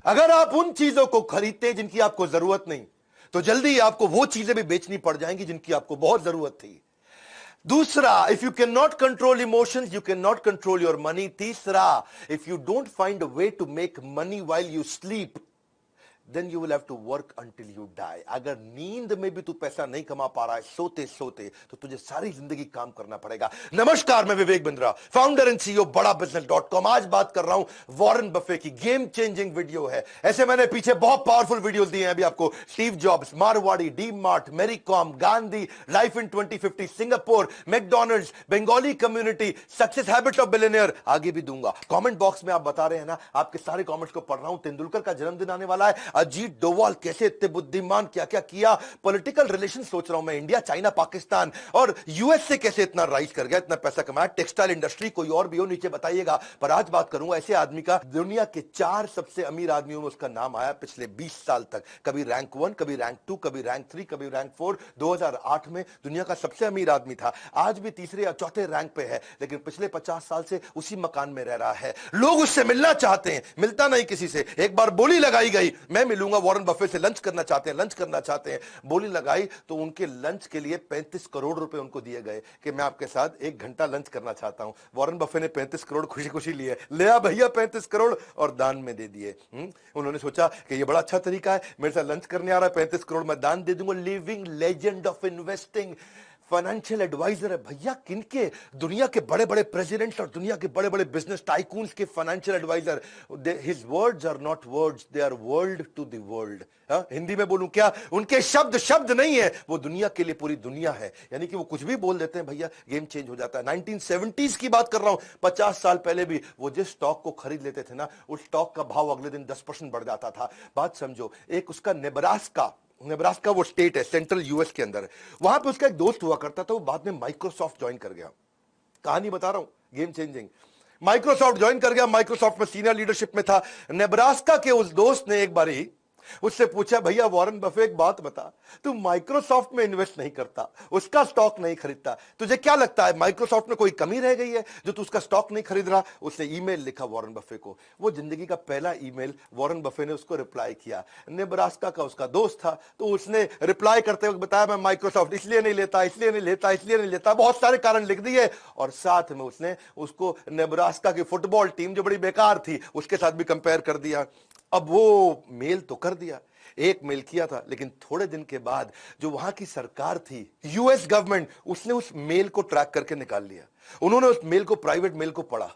अगर आप उन चीजों को खरीदते हैं जिनकी आपको जरूरत नहीं, तो जल्दी आपको वो चीजें भी बेचनी पड़ जाएंगी जिनकी आपको बहुत जरूरत थी। दूसरा, if you can not control emotions, you can not control your money. तीसरा, if you don't find a way to make money while you sleep, then you will have to work until you die। अगर नींद में भी तू पैसा नहीं कमा पा रहा है सोते सोते, तो तुझे सारी जिंदगी काम करना पड़ेगा। नमस्कार, मैं Vivek Bindra, founder and CEO बड़ा बिजनेस.com। आज बात कर रहा हूं वॉरेन बफे की। गेम चेंजिंग वीडियो है। ऐसे मैंने पीछे बहुत पावरफुल वीडियोस दिए हैं अभी आपको। Steve Jobs, Marwari, D Mart, Mary Kom, Gandhi, life in 2050, Singapore, McDonald's, Bengali community, success habits of billionaire, आगे भी दूंगा। कमेंट बॉक्स में आप बता रहे हैं ना, आपके सारे कमेंट्स को पढ़ रहा हूं। तेंदुलकर का जन्मदिन आने वाला है। अजीत डोवाल कैसे इतने बुद्धिमान, क्या क्या किया। पॉलिटिकल रिलेशन सोच रहा हूं मैं, इंडिया, चाइना, पाकिस्तान और यूएस से कैसे इतना राइज कर गया, इतना पैसा कमाया। टेक्सटाइल इंडस्ट्री, कोई और भी हो नीचे बताइएगा। पर आज बात करूंगा ऐसे आदमी का, दुनिया के 4 सबसे अमीर आदमियों में उसका नाम आया पिछले 20 साल तक। कभी रैंक 1, कभी रैंक 2, कभी रैंक 3, कभी रैंक 4। 2008 में दुनिया का सबसे अमीर आदमी था। आज भी तीसरे या चौथे रैंक पे है, लेकिन पिछले 50 साल से उसी मकान में रह रहा है। लोग उससे मिलना चाहते हैं, मिलता नहीं किसी से। एक बार बोली लगाई गई, मैं मिलूंगा वॉरेन बफे से, लंच करना चाहते हैं, लंच करना चाहते हैं। बोली लगाई तो उनके लंच के लिए 35 करोड़ रुपए उनको दिए गए कि मैं आपके साथ 1 घंटा लंच करना चाहता हूं। वॉरेन बफे ने 35 करोड़ खुशी खुशी लिए, ले आ भैया 35 करोड़, और दान में दे दिए। उन्होंने सोचा कि ये बड़ा अच्छा तरीका है, मेरे साथ लंच करने आ रहा है, 35 करोड़ मैं दान दे दूंगा। Living legend of investing, financial advisor है भैया। किनके? दुनिया के बड़े बड़े प्रेसिडेंट्स और दुनिया के बड़े बड़े बिजनेस टाइकून्स के financial advisor. His words are not words, they are world to the world. Hindi में बोलूं क्या, उनके शब्द शब्द नहीं है, वो दुनिया के लिए पूरी दुनिया है। यानी कि वो कुछ भी बोल देते हैं भैया, गेम चेंज हो जाता है। 1970s की बात कर रहा हूं, 50 साल पहले भी वो जिस स्टॉक को खरीद लेते थे ना, उस स्टॉक का भाव अगले दिन 10% बढ़ जाता था। बात समझो, एक उसका नेब्रास्का वो स्टेट है सेंट्रल यूएस के अंदर, वहां पे उसका एक दोस्त हुआ करता था, वो बाद में माइक्रोसॉफ्ट ज्वाइन कर गया। कहानी बता रहा हूं, गेम चेंजिंग। माइक्रोसॉफ्ट ज्वाइन कर गया, माइक्रोसॉफ्ट में सीनियर लीडरशिप में था। नेब्रास्का के उस दोस्त ने एक बारी उससे पूछा, भैया वॉरेन बफे एक बात बता, तू माइक्रोसॉफ्ट में इन्वेस्ट नहीं करता, उसका स्टॉक नहीं खरीदता, तुझे क्या लगता है माइक्रोसॉफ्ट में कोई कमी रह गई है जो तू उसका स्टॉक नहीं खरीद रहा? उसने ईमेल लिखा वॉरेन बफे को। वो जिंदगी का पहला ईमेल, वॉरेन बफे ने उसको रिप्लाई किया। नेब्रास्का का उसका दोस्त था, तो उसने रिप्लाई करते वक्त बताया, मैं माइक्रोसॉफ्ट इसलिए नहीं लेता, इसलिए नहीं लेता, इसलिए नहीं लेता, बहुत सारे कारण लिख दिए। और साथ में उसने उसको नेब्रास्का की फुटबॉल टीम जो बड़ी बेकार थी उसके साथ भी कंपेयर कर दिया। अब वो मेल तो कर दिया, एक मेल किया था, लेकिन थोड़े दिन के बाद जो वहां की सरकार थी, यूएस गवर्नमेंट, उसने उस मेल को ट्रैक करके निकाल लिया। उन्होंने उस मेल को, प्राइवेट मेल को पढ़ा,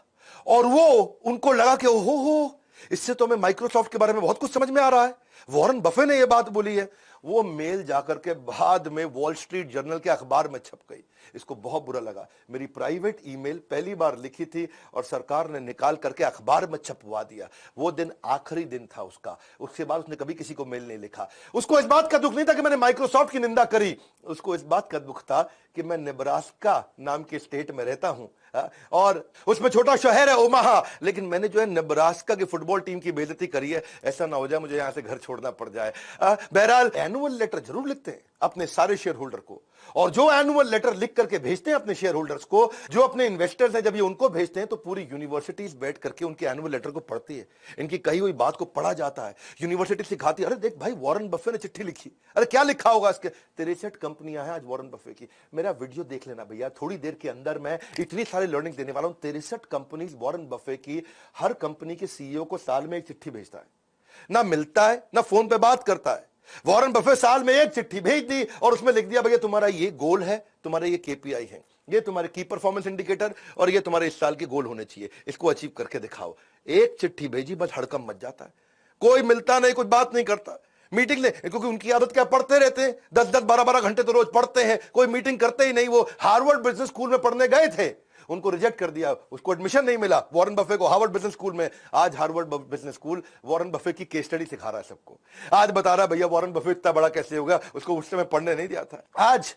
और वो उनको लगा कि ओहो, इससे तो हमें माइक्रोसॉफ्ट के बारे में बहुत कुछ समझ में आ रहा है, वॉरेन बफे ने ये बात बोली है। वो मेल जाकर के बाद में वॉल स्ट्रीट जर्नल के अखबार में छप गई। इसको बहुत बुरा लगा, मेरी प्राइवेट ईमेल पहली बार लिखी थी और सरकार ने निकाल करके अखबार में छपवा दिया। वो दिन आखिरी दिन था उसका, उसके बाद उसने कभी किसी को मेल नहीं लिखा। उसको इस बात का दुख नहीं था कि मैंने माइक्रोसॉफ्ट की निंदा करी, उसको इस बात का दुख था कि मैं नेब्रास्का नाम के स्टेट में रहता हूं, और उसमें छोटा शहर है ओमाहा, लेकिन मैंने जो है नेब्रास्का की फुटबॉल टीम की बेइज्जती करी है, ऐसा ना हो जाए मुझे यहां से घर छोड़ना पड़ जाए। बहरहाल, एनुअल लेटर जरूर लिखते हैं अपने सारे शेयर होल्डर को, और जो एनुअल लेटर लिख करके भेजते हैं अपने शेयर होल्डर्स को, जो अपने इन्वेस्टर्स हैं, जब ये उनको भेजते हैं तो पूरी यूनिवर्सिटीज बैठ करके उनके एनुअल लेटर को पढ़ती है, इनकी कही हुई बात को पढ़ा जाता है। यूनिवर्सिटी सिखाती है, अरे देख भाई वॉरेन बफे ने चिट्ठी लिखी, अरे क्या लिखा होगा इसके, 63 कंपनियां हैं आज वॉरेन बफे की। मेरा वीडियो देख लेना भैया, थोड़ी देर के अंदर मैं इतनी सारी लर्निंग देने वाला हूं। 63 कंपनीज वॉरेन बफे की, हर कंपनी के सीईओ को साल में एक चिट्ठी भेजता है, ना मिलता है ना फोन पे बात करता है। वॉरेन बफे साल में एक चिट्ठी भेज दी और उसमें लिख दिया, भैया तुम्हारा ये गोल है, तुम्हारे ये केपीआई है, ये तुम्हारे की परफॉर्मेंस इंडिकेटर, और ये तुम्हारे इस साल के गोल होने चाहिए, इसको अचीव करके दिखाओ। एक चिट्ठी भेजी, बस हड़कंप मच जाता है। कोई मिलता नहीं, कुछ बात नहीं करता। मीटिंग ले, क्योंकि उनकी आदत क्या, पढ़ते रहते हैं, 10-10, 12-12 घंटे तो रोज पढ़ते हैं, कोई मीटिंग करते ही नहीं। वो हार्वर्ड बिजनेस स्कूल में पढ़ने गए थे, उनको रिजेक्ट कर दिया, उसको एडमिशन नहीं मिला वॉरेन बफे को हार्वर्ड बिजनेस स्कूल में। आज Harvard business school Warren Buffett की केस स्टडी सिखा रहा है सबको। आज बता रहा है भैया वॉरेन बफे इतना बड़ा कैसे होगा, उसको उस समय पढ़ने नहीं दिया था। आज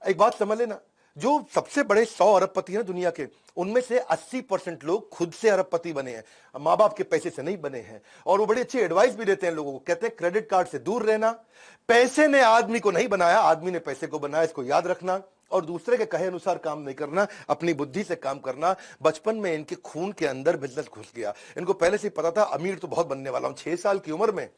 एक बात समझ लेना, जो सबसे बड़े 100 अरबपति हैं दुनिया के, उनमें से 80% लोग खुद से अरबपति बने हैं, माँ बाप के पैसे से नहीं बने हैं। और वो बड़ी अच्छी एडवाइस भी देते हैं लोगों को, कहते हैं क्रेडिट कार्ड से दूर रहना, पैसे ने आदमी को नहीं बनाया, आदमी ने पैसे को बनाया, इसको याद रखना। और दूसरे के कहे अनुसार काम नहीं करना, अपनी बुद्धि से काम करना। बचपन में इनके खून के अंदर बिजनेस घुस गया। इनको पहले से ही पता था अमीर तो बहुत बनने वाला हूं। 6 साल की उम्र में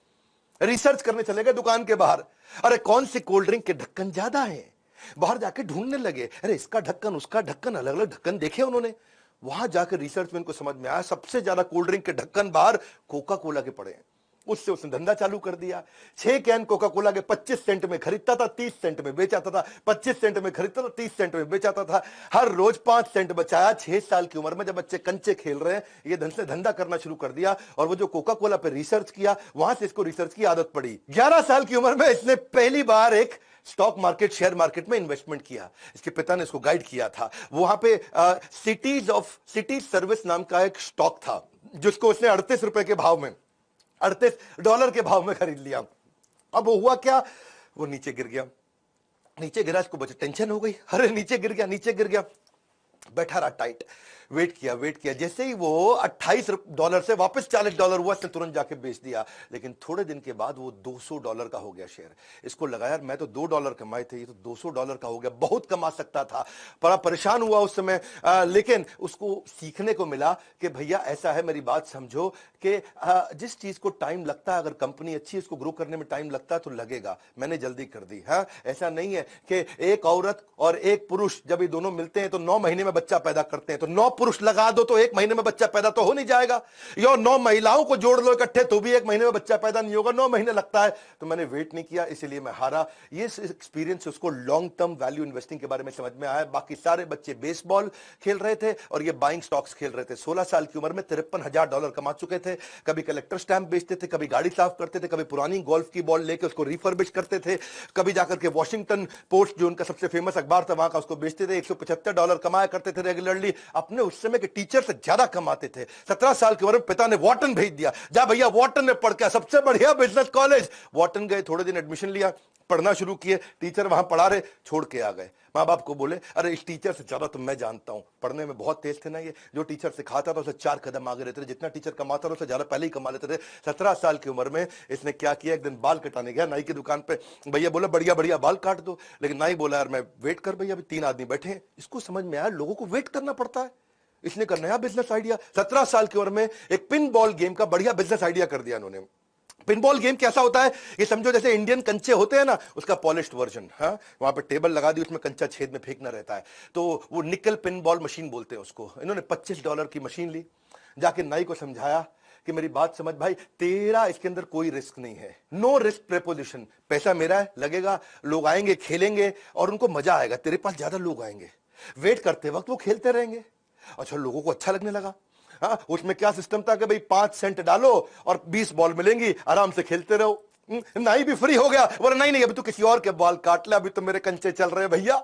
रिसर्च करने चले गए दुकान के बाहर, अरे कौन सी कोल्ड ड्रिंक के ढक्कन ज्यादा हैं, बाहर जाके ढूंढने लगे, अरे इसका ढक्कन उसका ढक्कन, अलग अलग ढक्कन देखे उन्होंने। वहां जाकर रिसर्च में इनको समझ में आया सबसे ज्यादा कोल्ड ड्रिंक के ढक्कन बाहर कोका कोला के पड़े हैं। उससे उसने धंधा चालू कर दिया। 6 कैन कोका कोला के 25 सेंट में खरीदता था, 30 सेंट में बेचाता था, 25 सेंट में खरीदता था, 30 सेंट में बेचाता था। हर रोज 5 सेंट बचाया। 6 साल की उम्र में जब बच्चे कंचे खेल रहे हैं, ये धन से धंधा करना शुरू कर दिया। और वो जो कोका कोला पे रिसर्च किया, वहां से इसको रिसर्च की आदत पड़ी। 11 साल की उम्र में इसने पहली बार एक स्टॉक मार्केट, शेयर मार्केट में इन्वेस्टमेंट किया। इसके पिता ने इसको गाइड किया था। वहां पे सिटी सर्विस नाम का एक स्टॉक था, जिसको उसने 38 रुपए के भाव में, $38 के भाव में खरीद लिया। अब वो हुआ क्या, वो नीचे गिर गया। नीचे गिरा, इसको बच्चे टेंशन हो गई, अरे नीचे गिर गया, नीचे गिर गया। बैठा रहा टाइट, वेट किया। जैसे ही वो $28 से वापस $40 हुआ, इसने तुरंत जाके बेच दिया। लेकिन थोड़े दिन के बाद वो $200 का हो गया शेयर। इसको लगा यार मैं तो $2 कमाए थे, ये तो $200 का हो गया, बहुत कमा सकता था। बड़ा परेशान हुआ उस समय। लेकिन उसको सीखने को मिला कि भैया ऐसा है, मेरी बात समझो कि जिस चीज को टाइम लगता है, अगर कंपनी अच्छी है, इसको ग्रो करने में टाइम लगता है तो लगेगा। मैंने जल्दी कर दी। ऐसा नहीं है कि एक औरत और एक पुरुष जब ये दोनों मिलते हैं तो 9 महीने में बच्चा पैदा करते हैं, तो 9 पुरुष लगा दो तो 1 महीने में बच्चा पैदा तो हो नहीं जाएगा। या 9 महिलाओं को जोड़ लो इकट्ठे तो भी 1 महीने में बच्चा पैदा नहीं होगा, 9 महीने लगता है। तो मैंने वेट नहीं किया, इसीलिए मैं हारा। ये एक्सपीरियंस उसको लॉन्ग टर्म वैल्यू इन्वेस्टिंग के बारे में समझ में आया। बाकी सारे बच्चे बेसबॉल खेल रहे थे और ये बाइंग स्टॉक्स खेल रहे थे। 16 साल की उम्र में $53,000 कमा चुके थे। कभी कलेक्टर स्टैंप बेचते थे, कभी गाड़ी साफ करते थे, कभी पुरानी गोल्फ की बॉल लेके उसको रिफर्बिश करते थे, कभी जाकर के वॉशिंगटन पोस्ट जो उनका सबसे फेमस अखबार था वहां का उसको बेचते थे। $175 कमाया करते थे रेगुलरली। अपने उस समय के टीचर से ज्यादा कमाते थे। 17 साल की उम्र में पिता ने वॉर्टन भेज दिया, जा भैया वॉर्टन में पढ़ के, सबसे बढ़िया बिजनेस कॉलेज। वॉर्टन गए, थोड़े दिन एडमिशन लिया, पढ़ना शुरू किए। टीचर वहां पढ़ा रहे, छोड़ के आ गए। माँ बाप को बोले अरे इस टीचर से ज्यादा तो मैं जानता हूं, पढ़ने में बहुत तेज थे ना ये, जो टीचर सिखाता था उसे 4 कदम आगे रहते थे, जितना टीचर कमाता था उससे ज्यादा पहले ही कमा लेते थे। 17 साल की उम्र में इसने क्या किया, एक दिन बाल कटाने गया नाई की दुकान पे। भैया बोला बढ़िया बढ़िया बाल काट दो, लेकिन नाई बोला यार मैं वेट कर भैया, अभी 3 आदमी बैठे हैं। इसको समझ में आया लोगों को वेट करना पड़ता है। इसने कर नया बिजनेस आइडिया, 17 साल की उम्र में एक पिन बॉल गेम का बढ़िया बिजनेस आइडिया कर दिया इन्होंने। पिन बॉल गेम कैसा होता है, ये समझो जैसे इंडियन कंचे होते हैं ना, उसका पॉलिश्ड वर्जन। वहां पे टेबल लगा दी, उसमें कंचा छेद में फेंकना रहता है, तो वो निकल पिन बॉल मशीन बोलते हैं उसको। इन्होंने $25 की मशीन ली, जाके नाई को समझाया कि मेरी बात समझ भाई, तेरा इसके अंदर कोई रिस्क नहीं है, नो रिस्क प्रेपोजिशन। पैसा मेरा है, लगेगा, लोग आएंगे खेलेंगे और उनको मजा आएगा, तेरे पास ज्यादा लोग आएंगे, वेट करते वक्त वो खेलते रहेंगे। अच्छा, लोगों को अच्छा लगने लगा। उसमें क्या सिस्टम था कि भाई 5 सेंट डालो और 20 बॉल मिलेंगी, आराम से खेलते रहो। नाई भी फ्री हो गया, बोला नहीं नहीं अभी तो किसी और के बाल काट ले, अभी तो मेरे कंचे चल रहे हैं भैया।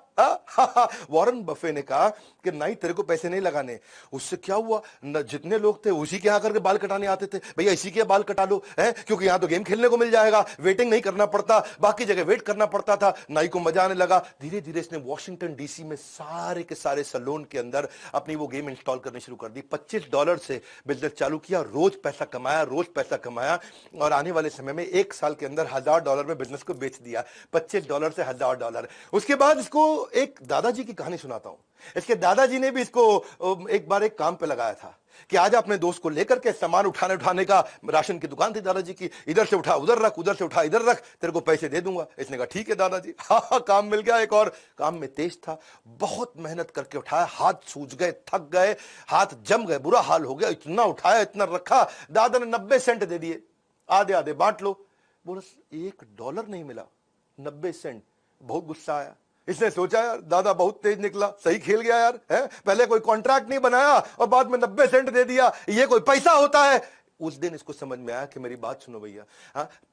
वॉरेन बफे ने कहा कि नाई तेरे को पैसे नहीं लगाने। उससे क्या हुआ, जितने लोग थे उसी के यहाँ करके बाल कटाने आते थे, भैया इसी के बाल कटा लो है, क्योंकि यहाँ तो गेम खेलने को मिल जाएगा, वेटिंग नहीं करना पड़ता, बाकी जगह वेट करना पड़ता था। नाई को मजा आने लगा। धीरे धीरे इसने वॉशिंगटन डीसी में सारे के सारे सैलून के अंदर अपनी वो गेम इंस्टॉल करनी शुरू कर दी। $25 से बिजनेस चालू किया, रोज पैसा कमाया, रोज पैसा कमाया, और आने वाले समय में 1 साल के अंदर $1,000 में बिजनेस को बेच दिया। $25 से $1,000। उसके बाद इसको एक दादाजी की कहानी सुनाता हूं। इसके दादाजी ने भी इसको एक बार एक काम पे लगाया था कि आज अपने दोस्त को लेकर के सामान उठाने का, राशन की दुकान थी दादाजी की, इधर से उठा उधर रख, उधर से उठा इधर रख, तेरे को पैसे दे दूंगा। इसने कहा ठीक है दादाजी। हाँ, काम मिल गया। एक और काम में तेज था, बहुत मेहनत करके उठाया, हाथ सूज गए, थक गए, हाथ जम गए, बुरा हाल हो गया, इतना उठाया, इतना रखा। दादा ने 90 सेंट दे दिए, आधे आधे बांट लो। बोला $1 नहीं मिला, 90 सेंट। बहुत गुस्सा आया। इसने सोचा यार दादा बहुत तेज निकला, सही खेल गया यार, है पहले कोई कॉन्ट्रैक्ट नहीं बनाया और बाद में 90 सेंट दे दिया, ये कोई पैसा होता है। उस दिन इसको समझ में आया कि मेरी बात सुनो भैया,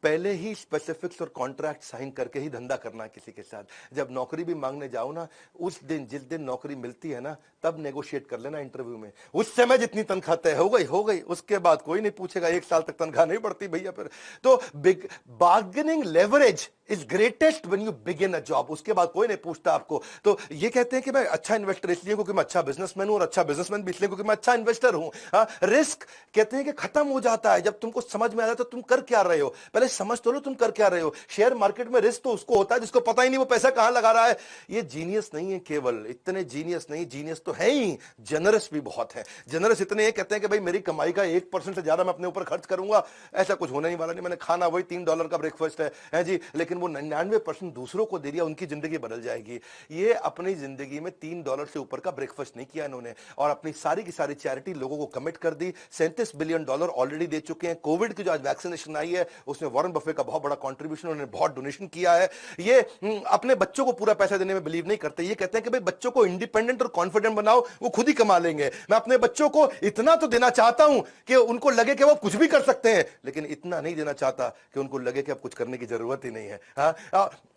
पहले ही स्पेसिफिक्स और कॉन्ट्रैक्ट साइन करके ही धंधा करना है किसी के साथ। जब नौकरी भी मांगने जाओ ना, उस दिन जिस दिन नौकरी मिलती है ना, तब नेगोशिएट कर लेना इंटरव्यू में। उस समय जितनी तनख्वाह तय हो गई, उसके बाद कोई नहीं पूछेगा। 1 साल तक तनख्वाह नहीं बढ़ती भैया फिर तो। Big bargaining leverage is greatest when you begin a job. उसके बाद कोई नहीं पूछता आपको। तो ये कहते हैं कि मैं अच्छा इन्वेस्टर इसलिए क्योंकि मैं अच्छा बिजनेसमैन हूं, और अच्छा बिजनेसमैन भी इसलिए क्योंकि मैं अच्छा इन्वेस्टर हूं। रिस्क कहते हैं कि खत्म हो जाता है जब तुमको समझ में आता है तो तुम कर क्या रहे हो, पहले समझ तो लो तुम कर क्या रहे हो। शेयर मार्केट में रिस्क तो उसको होता है जिसको पता ही नहीं वो पैसा कहां लगा रहा है। ये जीनियस नहीं है, केवल इतने जीनियस नहीं, जीनियस तो है ही, जनरस भी बहुत है। जनरस इतने हैं, कहते हैं कि भाई मेरी कमाई का 1% से ज्यादा मैं अपने ऊपर खर्च करूंगा, ऐसा कुछ होने नहीं वाला नहीं, मैंने खाना वही $3 का ब्रेकफास्ट है जी, लेकिन वो 99% दूसरों को दे दिया, उनकी जिंदगी बदल जाएगी। ये अपनी जिंदगी में $3 से ऊपर का ब्रेकफास्ट नहीं किया इन्होंने, और अपनी सारी की सारी चैरिटी लोगों को कमिट कर दी। $37 बिलियन ऑलरेडी दे चुके हैं। कोविड की जो आज वैक्सीनेशन आई है उसमें वॉरेन बफे का बहुत बड़ा कंट्रीब्यूशन, उन्होंने बहुत डोनेशन किया है। ये अपने बच्चों को पूरा पैसा देने में बिलीव नहीं करते, ये कहते हैं कि भाई बच्चों को इंडिपेंडेंट और कॉन्फिडेंट बनाओ, वो खुद ही कमा लेंगे। मैं अपने बच्चों को इतना तो देना चाहता हूं कि उनको लगे कि वो कुछ भी कर सकते हैं, लेकिन इतना नहीं देना चाहता कि उनको लगे कि अब कुछ करने की जरूरत ही नहीं है।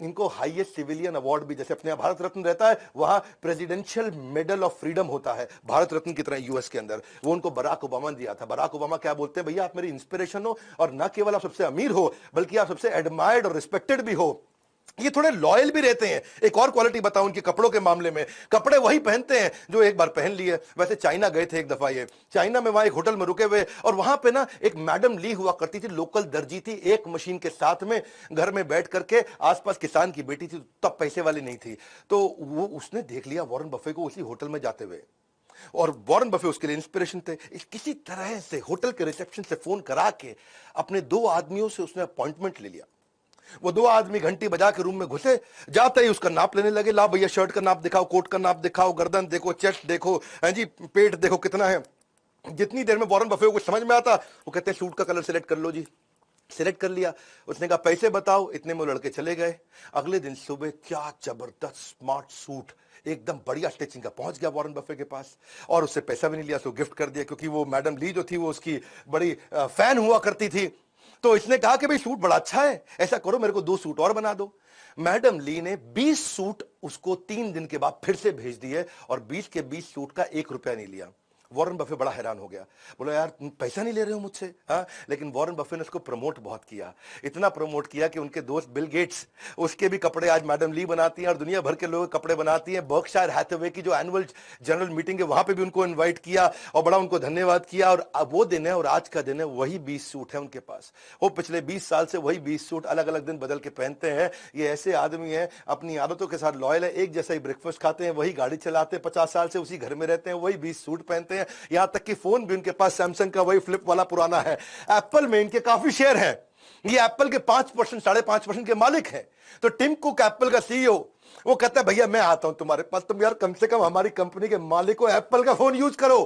इनको हाईएस्ट सिविलियन अवार्ड भी, जैसे अपने भारत रत्न रहता है, वहां प्रेसिडेंशियल मेडल ऑफ फ्रीडम होता है भारत रत्न की तरह यूएस के अंदर, वो उनको बराक ओबामा ने दिया था। बराक ओबामा क्या बोलते हैं, भैया आप मेरी इंस्पिरेशन हो, और ना केवल आप सबसे अमीर हो बल्कि आप सबसे एडमायर्ड और रिस्पेक्टेड भी हो। ये थोड़े लॉयल भी रहते हैं। एक और क्वालिटी बताऊं उनके कपड़ों के मामले में, कपड़े वही पहनते हैं जो एक बार पहन लिए। वैसे चाइना गए थे एक दफा, ये चाइना में वहां एक होटल में रुके हुए, और वहां पे ना एक मैडम ली हुआ करती थी, लोकल दर्जी थी, एक मशीन के साथ में घर में बैठ करके, आसपास किसान की बेटी थी, तब पैसे वाली नहीं थी, तो वो उसने देख लिया वॉरेन बफे को उसी होटल में जाते हुए, और वॉरेन बफे उसके लिए इंस्पिरेशन थे। किसी तरह से होटल के रिसेप्शन से फोन करा के अपने 2 आदमियों से उसने अपॉइंटमेंट ले लिया। वो 2 आदमी घंटी बजा के रूम में घुसे, जाते ही उसका नाप लेने लगे। ला भैया शर्ट का नाप दिखाओ, कोट का नाप दिखाओ, गर्दन देखो, चेस्ट देखो, है जी, पेट देखो कितना है। जितनी देर में वॉरेन बफे को समझ में आता, वो कहते हैं सूट का कलर सिलेक्ट कर लो जी। सिलेक्ट कर लिया, उसने कहा पैसे बताओ, इतने में लड़के चले गए। अगले दिन सुबह क्या जबरदस्त स्मार्ट सूट, एकदम बढ़िया स्टिचिंग का, पहुंच गया वॉरेन बफे के पास, और उससे पैसा भी नहीं लिया, सो गिफ्ट कर दिया, क्योंकि वो मैडम ली जो थी वो उसकी बड़ी फैन हुआ करती थी। तो इसने कहा कि भाई सूट बड़ा अच्छा है, ऐसा करो मेरे को 2 सूट और बना दो। मैडम ली ने 20 सूट उसको 3 दिन के बाद फिर से भेज दिए, और 20 के 20 सूट का 1 रुपया नहीं लिया। वॉरेन बफे बड़ा हैरान हो गया, बोला यार तुम पैसा नहीं ले रहे हो मुझसे। हाँ, लेकिन वॉरेन बफे ने उसको प्रमोट बहुत किया, इतना प्रमोट किया कि उनके दोस्त बिल गेट्स, उसके भी कपड़े आज मैडम ली बनाती हैं, और दुनिया भर के लोग कपड़े बनाती हैं। बर्कशायर हैथवे की जो एनुअल जनरल मीटिंग है वहां पे भी उनको इन्वाइट किया, और बड़ा उनको धन्यवाद किया। और वो दिन है और आज का दिन है, वही 20 सूट है उनके पास। वो पिछले 20 साल से वही 20 सूट अलग अलग दिन बदल के पहनते हैं। ये ऐसे आदमी हैं, अपनी आदतों के साथ लॉयल है, एक जैसा ही ब्रेकफास्ट खाते हैं, वही गाड़ी चलाते हैं, 50 साल से उसी घर में रहते हैं, वही 20 सूट पहनते हैं। यहां तक कि फोन भी उनके पास सैमसंग का वही फ्लिप वाला पुराना है। एप्पल में इनके काफी शेयर हैं, ये एप्पल के 5%, 5.5% के मालिक हैं। तो टिम कुक एप्पल का सीईओ, वो कहता है भैया मैं आता हूं तुम्हारे पास, तुम यार कम से कम हमारी कंपनी के मालिक को एप्पल का फोन यूज करो।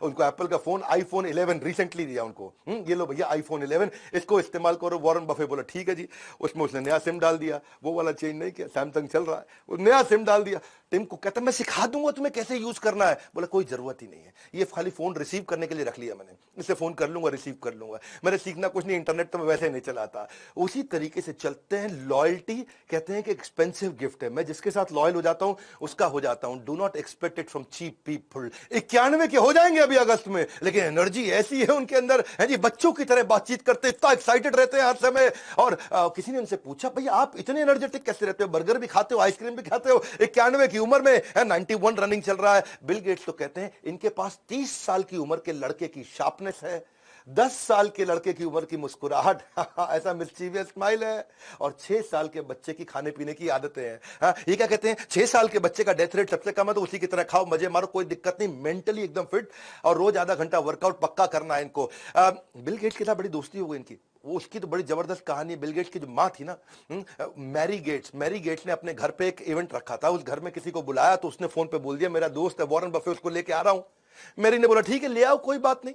उनको एप्पल का फोन आईफोन 11 रिसेंटली दिया उनको, ये लो भैया आईफोन 11, इसको इस्तेमाल करो। वॉरेन बफे बोला ठीक है जी, उसमें उसने नया सिम डाल दिया, वो वाला चेंज नहीं किया, सैमसंग चल रहा है, वो नया सिम डाल दिया। टिम को कहता मैं सिखा दूंगा तुम्हें कैसे यूज करना है। बोला कोई जरूरत ही नहीं है, ये खाली फोन रिसीव करने के लिए रख लिया मैंने, इससे फोन कर लूंगा रिसीव कर लूंगा, मैंने सीखना कुछ नहीं, इंटरनेट तो मैं वैसे नहीं चलाता। उसी तरीके से चलते हैं। लॉयल्टी कहते हैं कि एक्सपेंसिव गिफ्ट है, मैं जिसके साथ लॉयल हो जाता हूं उसका हो जाता हूं। Do not expect it from cheap people. 91 के हो जाएंगे अभी अगस्त में, लेकिन एनर्जी ऐसी है उनके अंदर, है जी, बच्चों की तरह बातचीत करते, इतना एक्साइटेड रहते हैं हर समय। और किसी ने उनसे पूछा भैया आप इतने एनर्जेटिक कैसे रहते हो, बर्गर भी खाते हो, आइसक्रीम भी खाते हो, 91 की उम्र में, 91 रनिंग चल रहा है। बिल गेट्स तो कहते हैं इनके पास 30 साल की उम्र के लड़के की शार्पनेस है, 10 साल के लड़के की उम्र की मुस्कुराहट, ऐसा मिस्चीवियस स्माइल है, और 6 साल के बच्चे की खाने पीने की आदतें हैं। हाँ, ये क्या कहते हैं, 6 साल के बच्चे का डेथ रेट सबसे कम है, तो उसी की तरह खाओ, मजे मारो, कोई दिक्कत नहीं, मेंटली एकदम फिट, और रोज आधा घंटा वर्कआउट पक्का करना है इनको। बिल गेट्स के साथ बड़ी दोस्ती हो गई इनकी, वो उसकी तो बड़ी जबरदस्त कहानी। बिल गेट्स की जो माँ थी ना, मैरी गेट्स ने अपने घर पे एक इवेंट रखा था, उस घर में किसी को बुलाया, तो उसने फोन पे बोल दिया मेरा दोस्त है वॉरेन बफे, उसको लेके आ रहा हूं। मैरी ने बोला ठीक है ले आओ, कोई बात नहीं।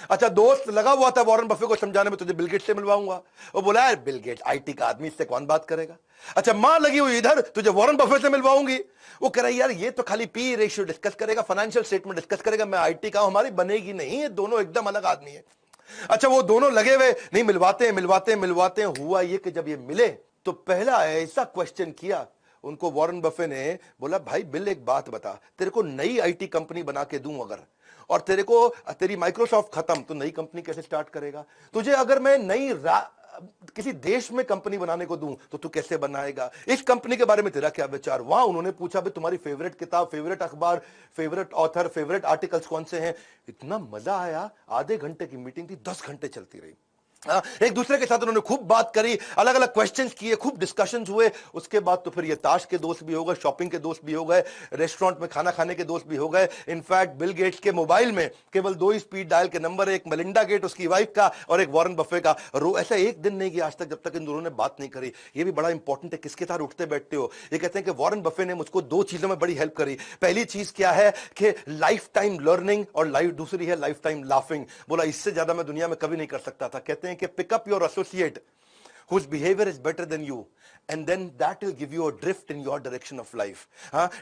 अच्छा, दोस्त लगा हुआ था वॉरेन बफे को समझाने में, तुझे बिल गेट्स से मिलवाऊंगा। वो बोला यार बिल गेट्स आईटी का आदमी, इससे कौन बात करेगा। अच्छा, मां लगी हुई इधर, तुझे वॉरेन बफे से मिलवाऊंगी। वो कह रहा यार ये तो खाली पी रेशियो डिस्कस करेगा, फाइनेंशियल स्टेटमेंट डिस्कस करेगा, मैं आईटी का हूं, हमारी बनेगी नहीं, ये दोनों एकदम अलग आदमी है। अच्छा, वो दोनों लगे हुए नहीं, मिलवाते हैं। हुआ ये कि जब ये मिले तो पहला ऐसा क्वेश्चन किया उनको वॉरेन बफे ने, बोला भाई बिल एक बात बता, तेरे को नई आईटी कंपनी बना के दूं अगर, और तेरी माइक्रोसॉफ्ट खत्म, तो नई कंपनी कैसे स्टार्ट करेगा। तुझे अगर मैं नई किसी देश में कंपनी बनाने को दूं तो तू कैसे बनाएगा, इस कंपनी के बारे में तेरा क्या विचार। वहां उन्होंने पूछा भाई तुम्हारी फेवरेट किताब, फेवरेट अखबार, फेवरेट ऑथर, फेवरेट आर्टिकल्स कौन से हैं। इतना मजा आया, आधे घंटे की मीटिंग थी, 10 घंटे चलती रही। एक दूसरे के साथ उन्होंने खूब बात करी, अलग अलग क्वेश्चंस किए, खूब डिस्कशंस हुए। उसके बाद तो फिर ये ताश के दोस्त भी हो गए, शॉपिंग के दोस्त भी हो गए, रेस्टोरेंट में खाना खाने के दोस्त भी हो गए। इनफैक्ट बिल गेट्स के मोबाइल में केवल 2 ही स्पीड डायल के नंबर, एक मेलिंडा गेट उसकी वाइफ का और एक वॉरेन बफे का। ऐसा एक दिन नहीं कि आज तक जब तक इन दोनों ने बात नहीं करी। ये भी बड़ा इंपॉर्टेंट है, किसके साथ उठते बैठते हो। ये कहते हैं कि वॉरेन बफे ने मुझको 2 चीजों में बड़ी हेल्प करी। पहली चीज क्या है कि लाइफ टाइम लर्निंग, और दूसरी है लाइफ टाइम लाफिंग। बोला इससे ज्यादा मैं दुनिया में कभी नहीं कर सकता था। कहते हैं कि pickup your associate whose behavior is better than you, and then that will give you a drift in your direction of life.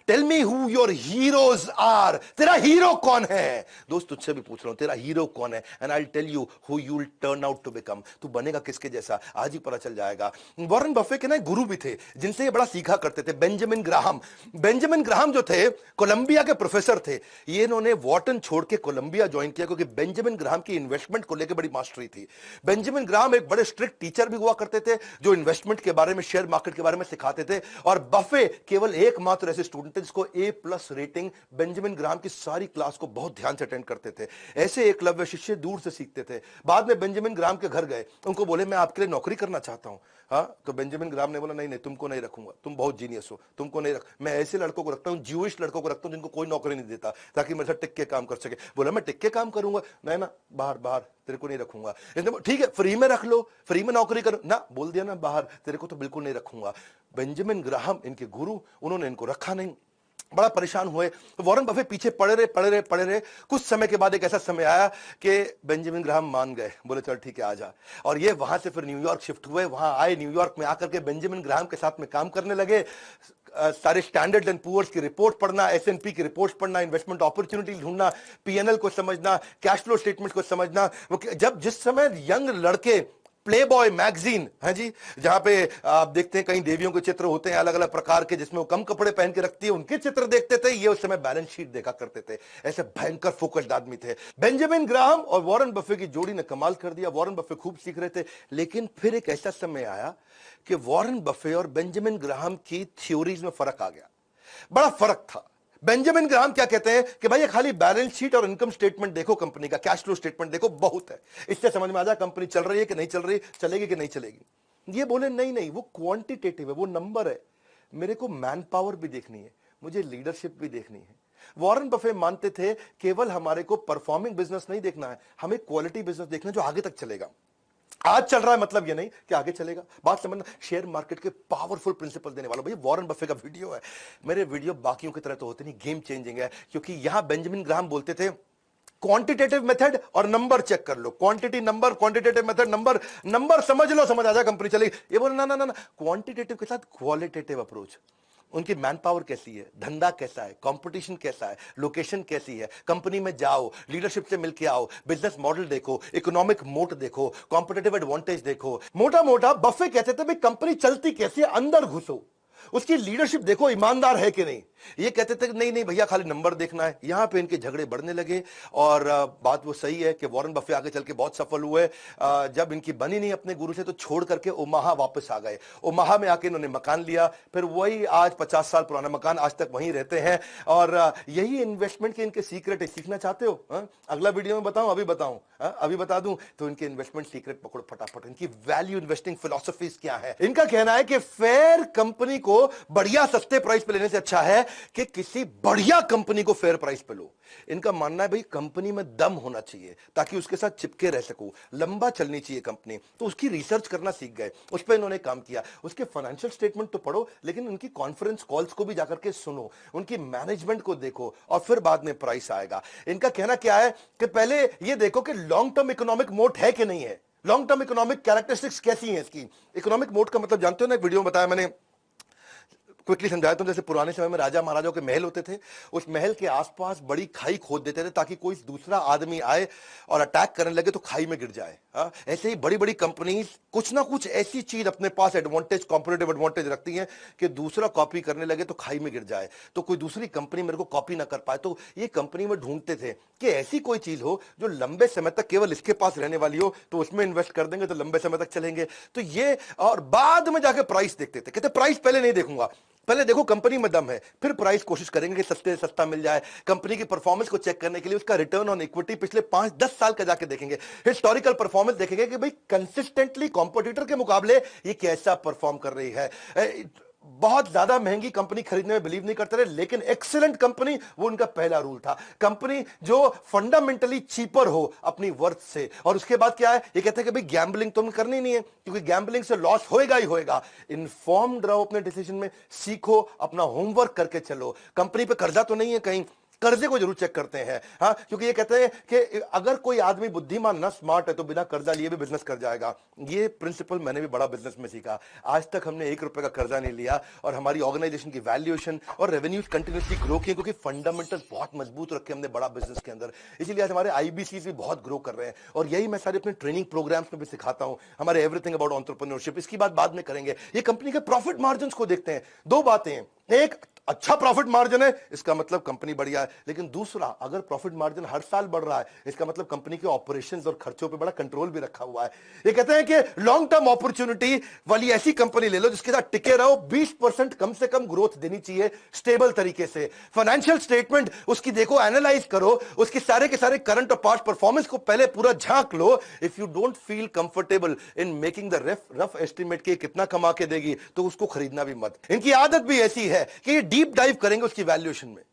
Tell me who your heroes are. तेरा हीरो कौन है? दोस्त तुझसे भी पूछ रहा हूं, तेरा हीरो कौन है? And I'll tell you who you will turn out to become. तू बनेगा किसके जैसा, आज ही पता चल जाएगा। वॉरेन बफे के ना गुरु भी थे जिनसे ये बड़ा सीखा करते थे, बेंजामिन ग्राहम। बेंजामिन ग्राहम जो थे कोलंबिया के प्रोफेसर थे। ये इन्होंने वॉर्टन छोड़ के कोलंबिया ज्वाइन किया क्योंकि बेंजामिन ग्राहम की इन्वेस्टमेंट को लेकर बड़ी मास्टरी थी। बेंजामिन ग्राहम एक बड़े स्ट्रिक्ट टीचर भी हुआ करते थे जो इन्वेस्टमेंट के बारे में, शेयर मार्केट के बारे में सिखाते थे। और बफे केवल एकमात्र ऐसे स्टूडेंट थे जिसको A+ रेटिंग। बेंजामिन ग्राहम की सारी क्लास को बहुत ध्यान से अटेंड करते थे। ऐसे एकलव्य शिष्य दूर से सीखते थे। बाद में बेंजामिन ग्राहम के घर गए, उनको बोले मैं आपके लिए नौकरी करना चाहता हूं। तो बेंजामिन ग्राहम ने बोला नहीं नहीं, तुमको नहीं रखूंगा, तुम बहुत जीनियस हो, तुमको नहीं रख। मैं ऐसे लड़कों को रखता हूं, ज्यूइश लड़कों को रखता हूं जिनको कोई नौकरी नहीं देता, ताकि मेरे साथ टिक के काम कर सके। बोला मैं टिक के काम करूंगा, नहीं ना, बाहर बाहर, तेरे को नहीं रखूंगा। ठीक है, फ्री में रख लो, फ्री में नौकरी करो ना, बोल दिया ना बाहर, तेरे को तो बिल्कुल नहीं रखूंगा। बेंजामिन ग्राहम इनके गुरु, उन्होंने इनको रखा नहीं। बड़ा परेशान हुए। वॉरेन बफे पीछे पड़े रहे। कुछ समय के बाद एक ऐसा समय आया कि बेंजामिन ग्राहम मान गए, बोले चल ठीक है आ जा। और ये वहां से फिर न्यूयॉर्क शिफ्ट हुए। वहां आए, न्यूयॉर्क में आकर के बेंजामिन ग्राहम के साथ में काम करने लगे। सारे स्टैंडर्ड एंड पुअर्स की रिपोर्ट पढ़ना, S&P की रिपोर्ट पढ़ना, इन्वेस्टमेंट अपॉर्चुनिटी ढूंढना, P&L को समझना, कैश फ्लो स्टेटमेंट को समझना। जब जिस समय यंग लड़के प्लेबॉय मैगजीन है जी, जहां पे आप देखते हैं कई देवियों के चित्र होते हैं अलग अलग प्रकार के, जिसमें वो कम कपड़े पहन के रखती है, उनके चित्र देखते थे। ये उस समय बैलेंस शीट देखा करते थे। ऐसे भयंकर फोकस्ड आदमी थे। बेंजामिन ग्राहम और वॉरेन बफे की जोड़ी ने कमाल कर दिया। वॉरेन बफे खूब सीख रहे थे, लेकिन फिर एक ऐसा समय आया कि वॉरेन बफे और बेंजामिन ग्राहम की थ्योरीज में फर्क आ गया। बड़ा फर्क था। बेंजामिन ग्राहम क्या कहते हैं कि भाई ये खाली बैलेंस शीट और इनकम स्टेटमेंट देखो, कंपनी का कैश फ्लो स्टेटमेंट देखो, बहुत है, इससे समझ में आ जाए कंपनी चल रही है कि नहीं चल रही, चलेगी कि नहीं चलेगी। ये बोले नहीं नहीं, वो क्वांटिटेटिव है, वो नंबर है, मेरे को मैन पावर भी देखनी है, मुझे लीडरशिप भी देखनी है। वॉरेन बफे मानते थे केवल हमारे को परफॉर्मिंग बिजनेस नहीं देखना है, हमें क्वालिटी बिजनेस देखना है जो आगे तक चलेगा। आज चल रहा है मतलब ये नहीं कि आगे चलेगा। बात समझना, शेयर मार्केट के पावरफुल प्रिंसिपल देने वाला। भाई वॉरेन बफे का वीडियो है, मेरे वीडियो बाकियों की तरह तो होते नहीं, गेम चेंजिंग है। क्योंकि यहां बेंजामिन ग्राहम बोलते थे क्वांटिटेटिव मेथड और नंबर चेक कर लो, quantity number, quantitative method number, number समझ लो, समझ आ जाए कंपनी चलेगी। ये बोले ना ना ना, क्वांटिटेटिव के साथ क्वालिटेटिव अप्रोच। उनकी मैन पावर कैसी है, धंधा कैसा है, कंपटीशन कैसा है, लोकेशन कैसी है, कंपनी में जाओ, लीडरशिप से मिलके आओ, बिजनेस मॉडल देखो, इकोनॉमिक मोट देखो, कॉम्पिटिटिव एडवांटेज देखो। मोटा मोटा बफे कहते थे भाई कंपनी चलती कैसे, अंदर घुसो, उसकी लीडरशिप देखो, ईमानदार है कि नहीं। ये कहते थे नहीं नहीं भैया खाली नंबर देखना है। यहां पे इनके झगड़े बढ़ने लगे। और बात वो सही है कि वॉरेन बफे आगे चल के बहुत सफल हुए। जब इनकी बनी नहीं अपने गुरु से तो छोड़ करके ओमाहा वापस आ गए। ओमाहा में आके इन्होंने मकान लिया, फिर वही आज 50 साल पुराना मकान, आज तक वहीं रहते हैं। और यही इन्वेस्टमेंट के इनके सीक्रेट है। सीखना चाहते हो अगला वीडियो में बताऊं, अभी बताऊं, अभी बता दूं तो इनके इन्वेस्टमेंट सीक्रेट पकड़ो फटाफट। इनकी वैल्यू इन्वेस्टिंग फिलॉसफीज क्या है। इनका कहना है कि फेयर कंपनी को बढ़िया सस्ते प्राइस पे लेने से अच्छा है कि किसी बढ़िया कंपनी को फेयर प्राइस पे लो। इनका मानना है भाई कंपनी में दम होना चाहिए ताकि उसके साथ चिपके रह सको, लंबा चलनी चाहिए कंपनी। तो उसकी रिसर्च करना सीख गए, उस पर इन्होंने काम किया। उसके फाइनेंशियल स्टेटमेंट तो पढ़ो, लेकिन उनकी कॉन्फ्रेंस कॉल्स को भी जाकर के सुनो, उनकी मैनेजमेंट को देखो, और फिर बाद में प्राइस आएगा। इनका कहना क्या है कि पहले ये देखो कि लॉन्ग टर्म इकोनॉमिक मोट है कि नहीं है, लॉन्ग टर्म इकोनॉमिक कैरेक्टरिस्टिक्स कैसी है इसकी। इकोनॉमिक मोट का मतलब जानते हो ना, एक वीडियो में बताया मैंने, क्विकली समझाता हूं। जैसे पुराने समय में राजा महाराजाओं के महल होते थे, उस महल के आसपास बड़ी खाई खोद देते थे ताकि कोई दूसरा आदमी आए और अटैक करने लगे तो खाई में गिर जाए। हाँ, ऐसे ही बड़ी बड़ी कंपनीज कुछ ना कुछ ऐसी चीज अपने पास एडवांटेज, कॉम्पिटिटिव एडवांटेज रखती हैं कि दूसरा कॉपी करने लगे तो खाई में गिर जाए, तो कोई दूसरी कंपनी मेरे को कॉपी ना कर पाए। तो ये कंपनी में ढूंढते थे कि ऐसी कोई चीज हो जो लंबे समय तक केवल इसके पास रहने वाली हो, तो उसमें इन्वेस्ट कर देंगे तो लंबे समय तक चलेंगे। तो ये, और बाद में जाके प्राइस देखते थे, कहते प्राइस पहले नहीं देखूंगा, पहले देखो कंपनी में दम है, फिर प्राइस कोशिश करेंगे कि सस्ते से सस्ता मिल जाए। कंपनी की परफॉर्मेंस को चेक करने के लिए उसका रिटर्न ऑन इक्विटी पिछले 5-10 साल का जाके देखेंगे, हिस्टोरिकल परफॉर्मेंस देखेंगे कि भाई कंसिस्टेंटली कॉम्पिटिटर के मुकाबले ये कैसा परफॉर्म कर रही है। बहुत ज्यादा महंगी कंपनी खरीदने में बिलीव नहीं करते रहे, लेकिन एक्सीलेंट कंपनी वो उनका पहला रूल था। कंपनी जो फंडामेंटली चीपर हो अपनी वर्थ से। और उसके बाद क्या है, ये कहते हैं कि भाई गैम्बलिंग तुम करनी नहीं है, क्योंकि गैम्बलिंग से लॉस होएगा ही होएगा। इन्फॉर्म्ड रहो अपने डिसीजन में, सीखो, अपना होमवर्क करके चलो। कंपनी पे कर्जा तो नहीं है कहीं, कर्जे को जरूर चेक करते हैं। हाँ, क्योंकि ये कहते हैं कि अगर कोई आदमी बुद्धिमान ना, स्मार्ट है, तो बिना कर्जा लिए भी बिजनेस कर जाएगा। ये प्रिंसिपल मैंने भी बड़ा बिजनेस में सीखा। आज तक हमने 1 रुपए का कर्जा नहीं लिया और हमारी ऑर्गेनाइजेशन की वैल्यूएशन और रेवेन्यूज कंटिन्यूसली ग्रो किए, क्योंकि फंडामेंटल्स बहुत मजबूत रखे हमने बड़ा बिजनेस के अंदर। इसीलिए आज हमारे आईबीसी भी बहुत ग्रो कर रहे हैं, और यही मैं सारे अपने ट्रेनिंग प्रोग्राम्स में भी सिखाता हूं, हमारे एवरीथिंग अबाउट एंटरप्रेन्योरशिप। इसकी बात बाद में करेंगे। ये कंपनी के प्रॉफिट मार्जिन को देखते हैं। 2 बातें हैं, एक, अच्छा प्रॉफिट मार्जिन है, इसका मतलब कंपनी बढ़िया है। लेकिन दूसरा, अगर प्रॉफिट मार्जिन हर साल बढ़ रहा है, इसका मतलब कंपनी के ऑपरेशंस और खर्चों पे बड़ा कंट्रोल भी रखा हुआ है। ये कहते हैं कि लॉन्ग टर्म अपॉर्चुनिटी वाली ऐसी कंपनी ले लो जिसके साथ टिके रहो, 20% कम से कम ग्रोथ देनी चाहिए स्टेबल तरीके से। फाइनेंशियल स्टेटमेंट उसकी देखो, एनालाइज करो, उसके सारे के सारे करंट और पास्ट परफॉर्मेंस को पहले पूरा झांक लो। If you don't feel comfortable in making the rough estimate के कितना कमा के देगी, तो उसको खरीदना भी मत। इनकी आदत भी ऐसी है कि डीप डाइव करेंगे उसकी वैल्यूएशन में,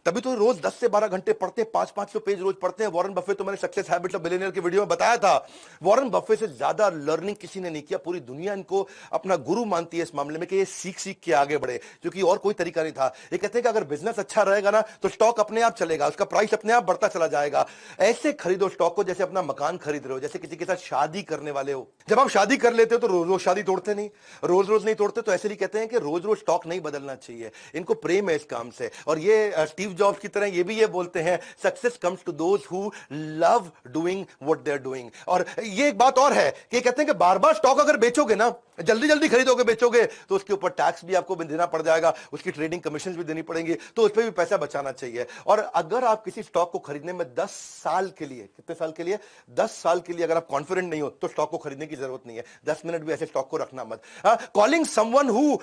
तभी तो रोज 10 से 12 घंटे पढ़ते हैं, 500-500 पेज रोज पढ़ते हैं। वॉरेन बफे तो मैंने सक्सेस हैबिट्स ऑफ बिलियनियर की वीडियो में बताया था, वॉरेन बफे से ज्यादा लर्निंग किसी ने नहीं किया। पूरी दुनिया इनको अपना गुरु मानती है इस मामले में कि ये सीख सीख के आगे बढ़े, क्योंकि और कोई तरीका नहीं था। ये कहते हैं कि अगर बिजनेस अच्छा रहेगा ना, तो स्टॉक अपने आप चलेगा, उसका प्राइस अपने आप बढ़ता चला जाएगा। ऐसे खरीदो स्टॉक को जैसे अपना मकान खरीद रहे हो, जैसे किसी के साथ शादी करने वाले हो। जब आप शादी कर लेते हो तो रोज रोज शादी तोड़ते नहीं, रोज रोज नहीं तोड़ते, तो ऐसे ही कहते हैं कि रोज रोज स्टॉक नहीं बदलना चाहिए। इनको प्रेम है इस काम से। और ये स्टीव जॉब्स की तरह ये भी ये बोलते हैं, success comes to those who love doing what they are doing. और ये एक बात और है कि कहते हैं कि बार बार स्टॉक अगर बेचोगे ना, जल्दी जल्दी खरीदोगे बेचोगे, तो उसके ऊपर टैक्स भी आपको देना पड़ जाएगा, उसकी ट्रेडिंग कमीशन भी देनी पड़ेंगी, तो उस पर भी पैसा बचाना चाहिए। और अगर आप किसी स्टॉक को खरीदने में 10 साल के लिए, कितने साल के लिए, 10 साल के लिए अगर आप कॉन्फिडेंट नहीं हो, तो स्टॉक को खरीदने की जरूरत नहीं है। 10 मिनट भी ऐसे स्टॉक को रखना मत। Calling someone who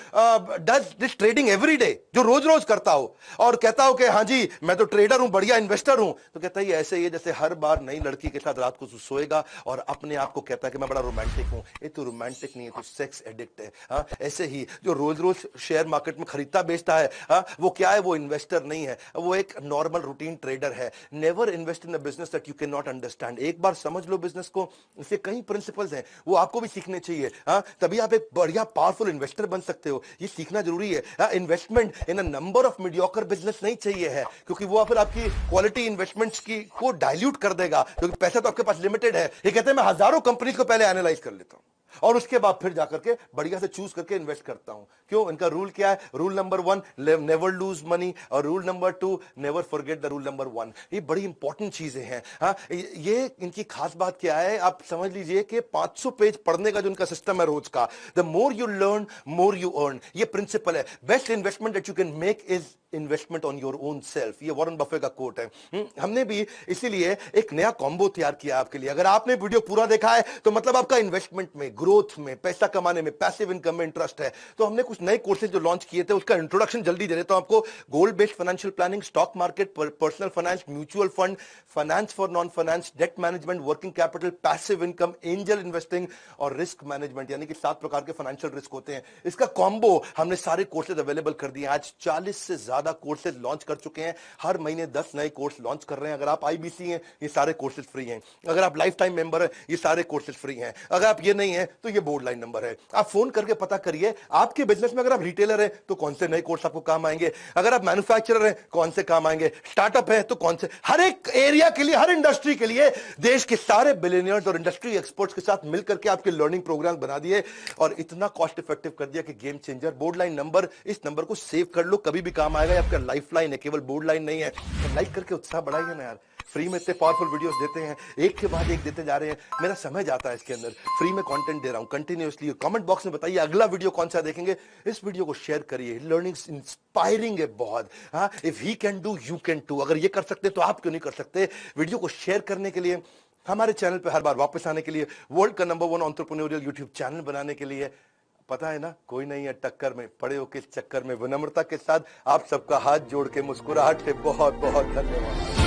does this trading every day, जो रोज रोज करता हो और कहता हो कि हाँ जी मैं तो ट्रेडर हूं, बढ़िया इन्वेस्टर हूं, तो कहता है ऐसे ही जैसे हर बार नई लड़की के साथ रात को सोएगा और अपने आप को कहता है कि मैं बड़ा रोमांटिक हूं। ये तो रोमांटिक नहीं है, तो सेक्स एडिक्ट है। ऐसे ही जो रोज रोज शेयर मार्केट में खरीदता बेचता है, वो क्या है, वो इन्वेस्टर नहीं है, वो एक नॉर्मल रूटीन ट्रेडर है। Never invest in a business that you can not understand. एक बार समझ लो बिजनेस को, इसके कई प्रिंसिपल्स हैं, वो आपको भी सीखने चाहिए। तभी आप एक बढ़िया पावरफुल इन्वेस्टर बन सकते हो, ये सीखना जरूरी है। Investment in a number of mediocre business नहीं चाहिए है, क्योंकि वो फिर आपकी क्वालिटी इन्वेस्टमेंट्स की को डाइल्यूट कर देगा, क्योंकि पैसा तो आपके पास लिमिटेड है। ये कहते हैं मैं हजारों कंपनीज को पहले एनालाइज कर लेता हूं और उसके बाद फिर जाकर के बढ़िया से चूज करके इन्वेस्ट करता हूं। क्यों? इनका रूल क्या है? Rule number 1, never lose money, और rule number 2, never forget the rule number 1। ये बड़ी इंपॉर्टेंट चीजें हैं। ये इनकी खास बात क्या है, आप समझ लीजिए कि 500 पेज पढ़ने का जो इनका सिस्टम है रोज का, the more you learn more you earn, ये प्रिंसिपल है। Best investment that you can make is investment on your own self, ये वॉरेन बफे का कोट है। हमने भी इसीलिए एक नया कॉम्बो तैयार किया आपके लिए। अगर आपने वीडियो पूरा देखा है तो मतलब आपका इन्वेस्टमेंट में, ग्रोथ में, पैसा कमाने में, पैसिव इनकम में इंटरेस्ट है। तो हमने कुछ नए कोर्सेज जो लॉन्च किए थे, उसका इंट्रोडक्शन जल्दी दे देता हूं आपको। गोल based financial planning, stock market, personal finance, mutual fund, finance for non finance, debt management, working capital, passive income, angel investing और रिस्क मैनेजमेंट, यानी कि 7 प्रकार के फाइनेंशियल रिस्क होते हैं। इसका कॉम्बो हमने सारे कोर्सेज अवेलेबल कर दिए। आज 40 से ज्यादा ज्यादा कोर्सेज लॉन्च कर चुके हैं, हर महीने 10 नए कोर्स लॉन्च कर रहे हैं। अगर आप आईबीसी हैं, ये सारे कोर्सेज फ्री हैं। अगर आप लाइफ टाइम मेंबर हैं, ये सारे कोर्सेज फ्री हैं। अगर आप ये नहीं है तो ये बोर्ड लाइन नंबर है, आप फोन करके पता करिए आपके बिजनेस में। अगर आप रिटेलर हैं तो कौन से नए कोर्स आपको काम आएंगे, अगर आप मैन्युफैक्चरर हैं कौन से काम आएंगे, स्टार्टअप है तो कौन से, हर एक एरिया के लिए, हर इंडस्ट्री के लिए देश के सारे बिलियनियर्स और इंडस्ट्री एक्सपर्ट्स के साथ मिलकर के आपके लर्निंग प्रोग्राम बना दिए और इतना कॉस्ट इफेक्टिव कर दिया कि game changer. Board line number, इस नंबर को सेव कर लो, कभी भी काम आएगा। आपका लाइफ लाइन है, केवल बोर्ड लाइन नहीं है। तो लाइक करके उत्साह बढ़ाइए ना यार। फ्री में इतने पावरफुल वीडियोस देते हैं, एक के बाद एक देते जा रहे हैं, मेरा समय जाता है इसके अंदर। फ्री में कंटेंट दे रहा हूं कंटिन्यूअसली। कमेंट बॉक्स में बताइए अगला वीडियो कौन सा देखेंगे। इस वीडियो को शेयर करिए, लर्निंग इंस्पायरिंग है बहुत। हाँ, if he can do you can too. अगर ये कर सकते तो आप क्यों नहीं कर सकते। वीडियो को शेयर करने के लिए, हमारे चैनल पे हर बार वापस आने के लिए, वर्ल्ड का नंबर 1 एंटरप्रेन्योरियल यूट्यूब चैनल बनाने के लिए, पता है ना कोई नहीं है टक्कर में, पड़े हो किस चक्कर में। विनम्रता के साथ आप सबका हाथ जोड़ के, मुस्कुराहट से बहुत बहुत धन्यवाद।